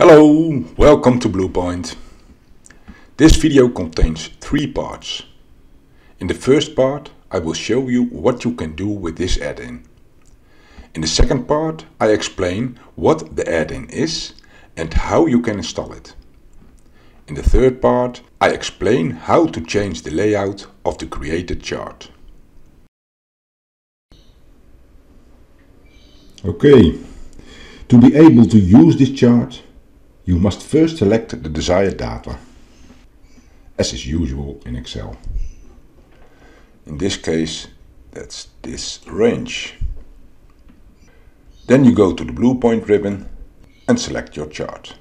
Hello, welcome to Bluepoint. This video contains 3 parts. In the first part I will show you what you can do with this add-in. In the second part I explain what the add-in is and how you can install it. In the third part I explain how to change the layout of the created chart. Okay, to be able to use this chart, you must first select the desired data, as is usual in Excel. In this case, that's this range. Then you go to the Bluepoint ribbon and select your chart.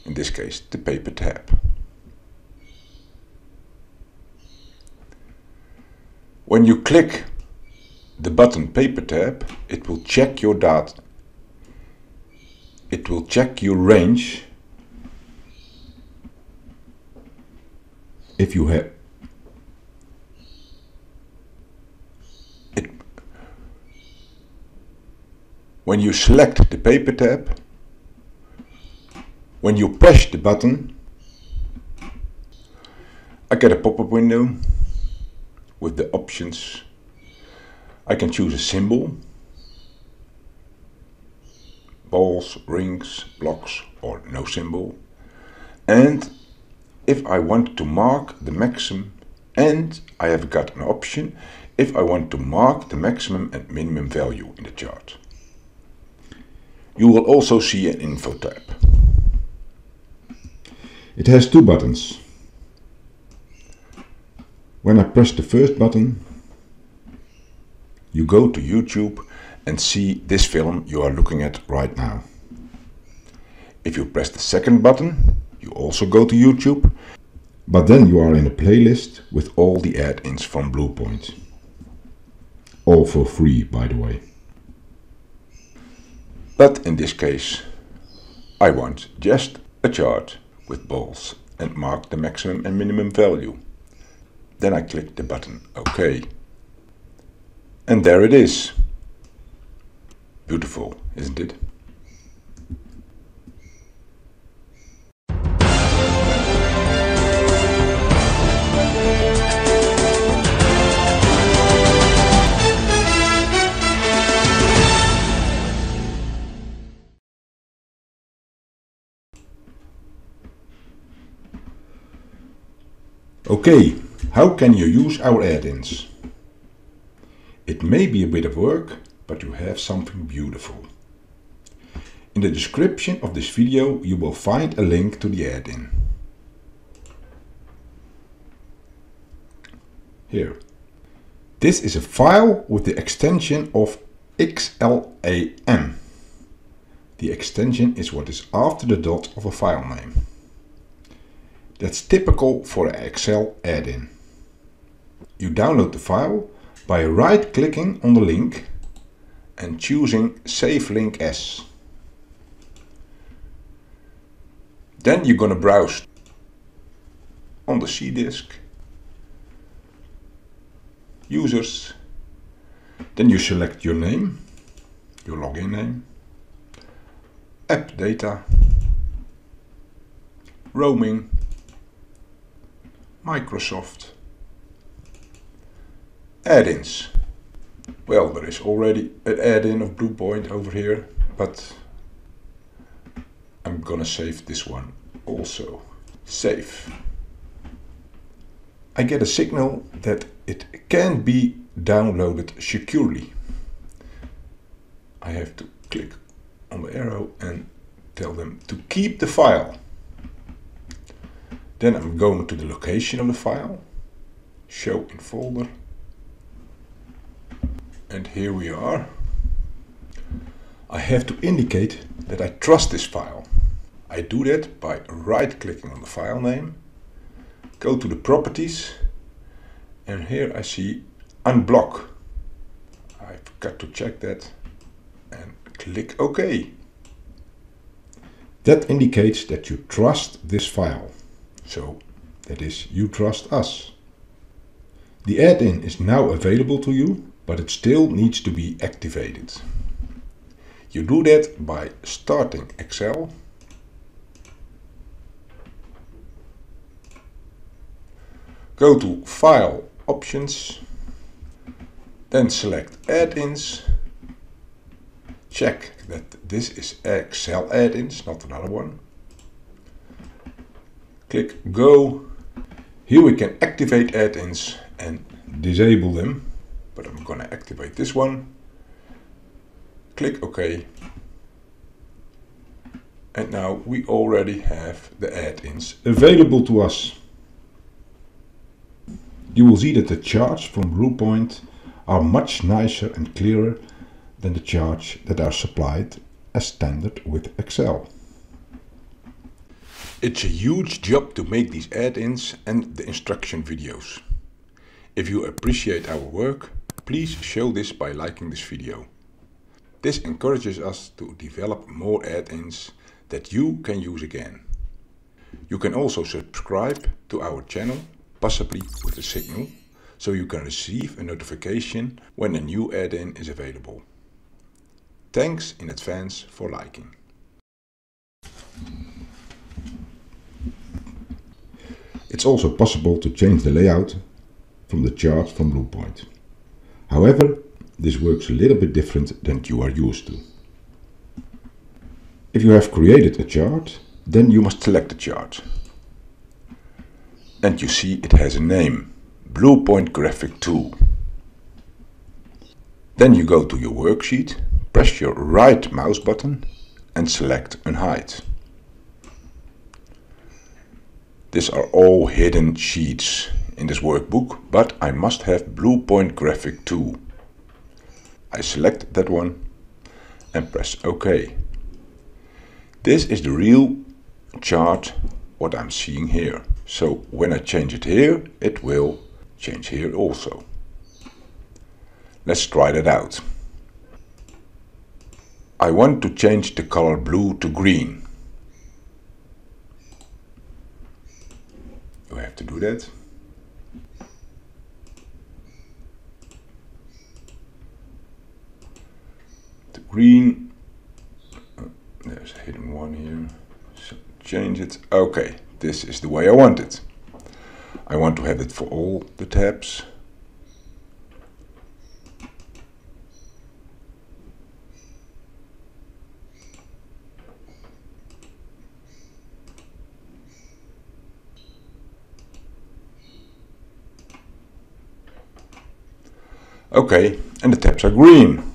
In this case, the paper tab. When you click the button Paper tab, it will check your data. It will check your range if you have it. When you select the Paper tab, when you press the button, I get a pop-up window with the options. I can choose a symbol, balls, rings, blocks, or no symbol. And if I want to mark the maximum, and I have got an option if I want to mark the maximum and minimum value in the chart. You will also see an info tab. It has 2 buttons. When I press the first button, you go to YouTube and see this film you are looking at right now. If you press the second button, you also go to YouTube, but then you are in a playlist with all the add-ins from Bluepoint. All for free, by the way. But in this case, I want just a chart with balls and mark the maximum and minimum value. Then I click the button OK. And there it is. Beautiful, isn't it? Okay, how can you use our add-ins? It may be a bit of work, but you have something beautiful. In the description of this video you will find a link to the add-in. Here. This is a file with the extension of XLAM. The extension is what is after the dot of a file name. That's typical for an Excel add-in. You download the file by right-clicking on the link and choosing Save Link As. Then you're gonna browse on the C disk, Users, then you select your name, your login name, App Data, Roaming, Microsoft, add-ins. Well, there is already an add-in of Bluepoint over here, but I'm gonna save this one also. Save. I get a signal that it can be downloaded securely. I have to click on the arrow and tell them to keep the file. Then I'm going to the location of the file, show in folder, and here we are. I have to indicate that I trust this file. I do that by right-clicking on the file name, go to the properties, and here I see unblock. I've got to check that and click OK. That indicates that you trust this file. So that is, you trust us. The add-in is now available to you, but it still needs to be activated. You do that by starting Excel, Go to File, Options, then select Add-ins. Check that this is Excel add-ins, not another one. Click Go. Here we can activate add-ins and disable them, but I'm gonna activate this one. Click OK. And now we already have the add-ins available to us. You will see that the charts from Bluepoint are much nicer and clearer than the charts that are supplied as standard with Excel. It's a huge job to make these add-ins and the instruction videos. If you appreciate our work, please show this by liking this video. This encourages us to develop more add-ins that you can use again. You can also subscribe to our channel, possibly with a signal, so you can receive a notification when a new add-in is available. Thanks in advance for liking. It's also possible to change the layout from the chart from Bluepoint. However, this works a little bit different than you are used to. If you have created a chart, then you must select the chart. And you see it has a name, Bluepoint Graphic 2. Then you go to your worksheet, press your right mouse button and select Unhide. These are all hidden sheets in this workbook, but I must have Bluepoint Graphic 2. I select that one and press OK. This is the real chart what I'm seeing here. So when I change it here, it will change here also. Let's try that out. I want to change the color blue to green. You have to do that. The green, there's a hidden one here, so change it. Okay, this is the way I want it. I want to have it for all the tabs. Okay, and the tabs are green.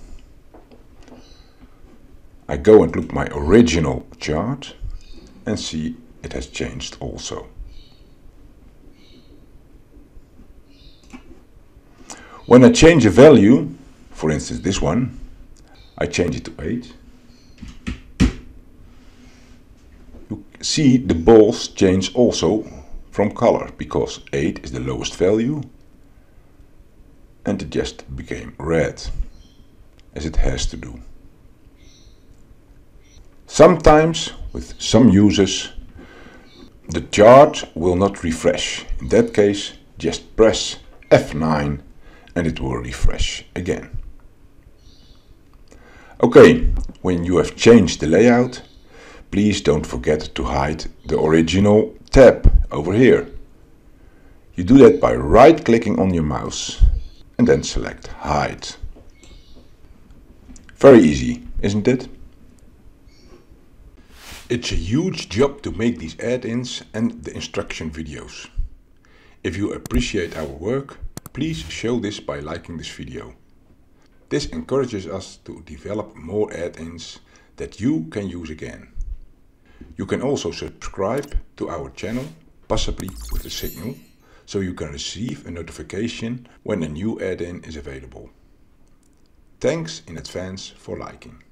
I go and look my original chart and see it has changed also. When I change a value, for instance this one, I change it to 8. You see the balls change also from color, because 8 is the lowest value and it just became red, as it has to do. Sometimes, with some users, the chart will not refresh. In that case, just press F9 and it will refresh again. Okay, when you have changed the layout, please don't forget to hide the original tab over here. You do that by right-clicking on your mouse and then select Hide. Very easy, isn't it? It's a huge job to make these add-ins and the instruction videos. If you appreciate our work, please show this by liking this video. This encourages us to develop more add-ins that you can use again. You can also subscribe to our channel, possibly with a signal, so you can receive a notification when a new add-in is available. Thanks in advance for liking.